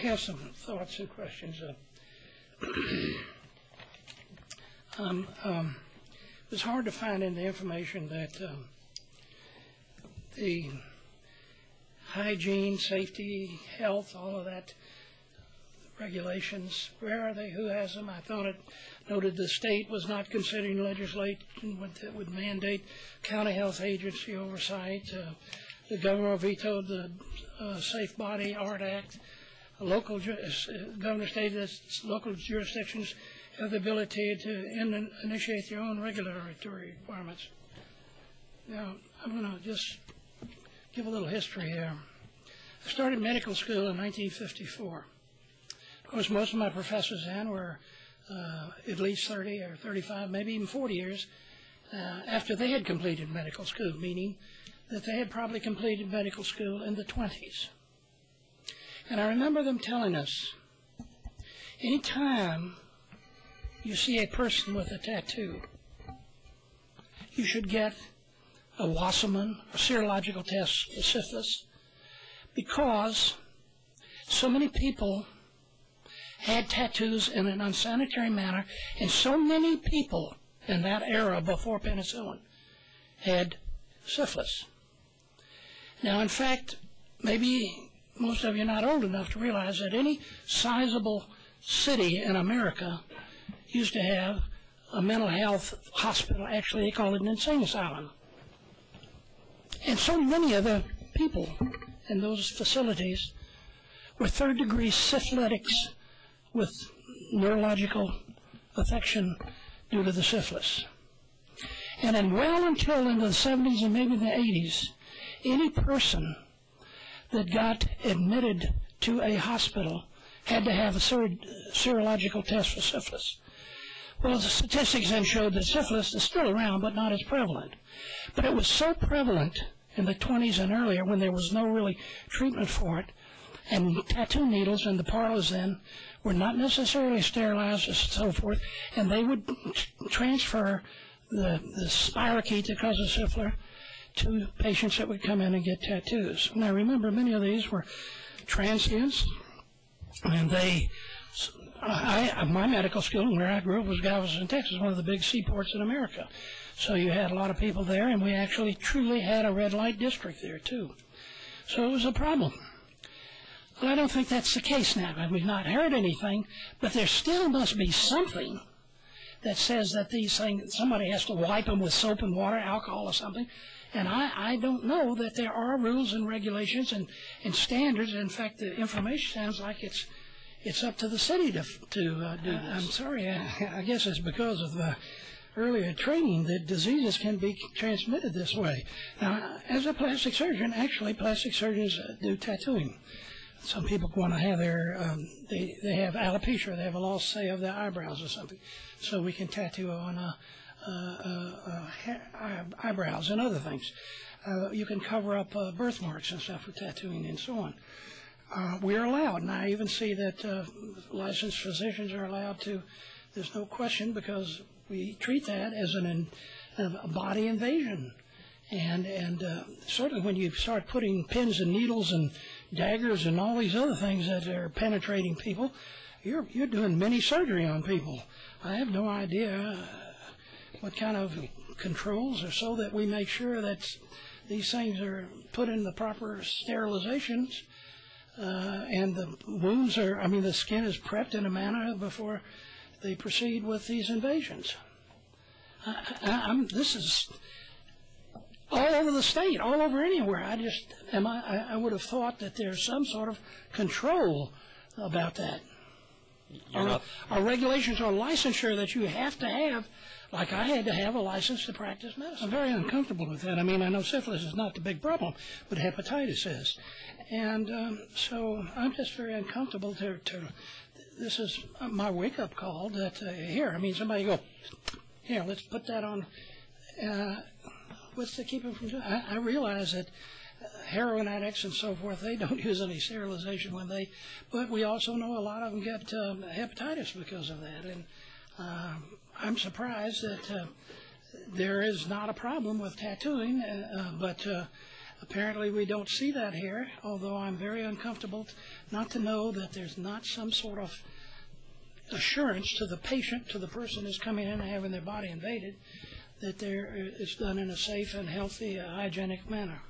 have some thoughts and questions. It was hard to find in the information that the hygiene, safety, health, all of that, regulations, where are they, who has them? I thought it noted the state was not considering legislation that would mandate county health agency oversight. The governor vetoed the Safe Body Art Act. Local governor stated that local jurisdictions have the ability to initiate their own regulatory requirements. Now, I'm going to just give a little history here. I started medical school in 1954. Of course, most of my professors then were at least 30 or 35, maybe even 40 years after they had completed medical school, meaning that they had probably completed medical school in the 20s. And I remember them telling us, any time you see a person with a tattoo, you should get a Wassermann, a serological test for syphilis, because so many people had tattoos in an unsanitary manner, and so many people in that era before penicillin had syphilis. Now, in fact, maybe most of you are not old enough to realize that any sizable city in America used to have a mental health hospital. Actually, they call it an insane asylum. And so many of the people in those facilities were third-degree syphilitics with neurological affection due to the syphilis. And then well until into the 70s and maybe the 80s, any person that got admitted to a hospital had to have a serological test for syphilis. Well, the statistics then showed that syphilis is still around, but not as prevalent. But it was so prevalent in the 20s and earlier when there was no really treatment for it, and tattoo needles in the parlors then were not necessarily sterilized and so forth, and they would transfer the spirochete that causes syphilis to patients that would come in and get tattoos. And I remember many of these were transients, and my medical school where I grew up was Galveston, Texas, one of the big seaports in America. So you had a lot of people there, and we actually truly had a red light district there too. So it was a problem. Well, I don't think that's the case now. We've not heard anything, but there still must be something that says that these things, somebody has to wipe them with soap and water, alcohol or something. And I don't know that there are rules and regulations and standards. In fact, the information sounds like it's up to the city to do this. I'm sorry, I guess it's because of earlier training that diseases can be transmitted this way. Now, as a plastic surgeon, actually plastic surgeons do tattooing. Some people want to have their, they have alopecia, they have a loss, say, of their eyebrows or something. So we can tattoo on eyebrows and other things. You can cover up birthmarks and stuff with tattooing and so on. We're allowed, and I even see that licensed physicians are allowed to. There's no question, because we treat that as a body invasion. And certainly when you start putting pins and needles and daggers and all these other things that are penetrating people, you're doing mini surgery on people. I have no idea what kind of controls are so that we make sure that these things are put in the proper sterilizations and the wounds are, the skin is prepped in a manner before they proceed with these invasions. This is all over the state, all over anywhere. I would have thought that there's some sort of control about that. Our regulations on licensure that you have to have, like I had to have a license to practice medicine. I'm very uncomfortable with that. I know syphilis is not the big problem, but hepatitis is. And so I'm just very uncomfortable this is my wake-up call that somebody go, here, let's put that on. What's to keep them from doing it? I realize that heroin addicts and so forth, they don't use any sterilization but we also know a lot of them get hepatitis because of that. And I'm surprised that there is not a problem with tattooing, but Apparently we don't see that here, although I'm very uncomfortable not to know that there's not some sort of assurance to the patient, to the person who's coming in and having their body invaded, that it's done in a safe and healthy, hygienic manner.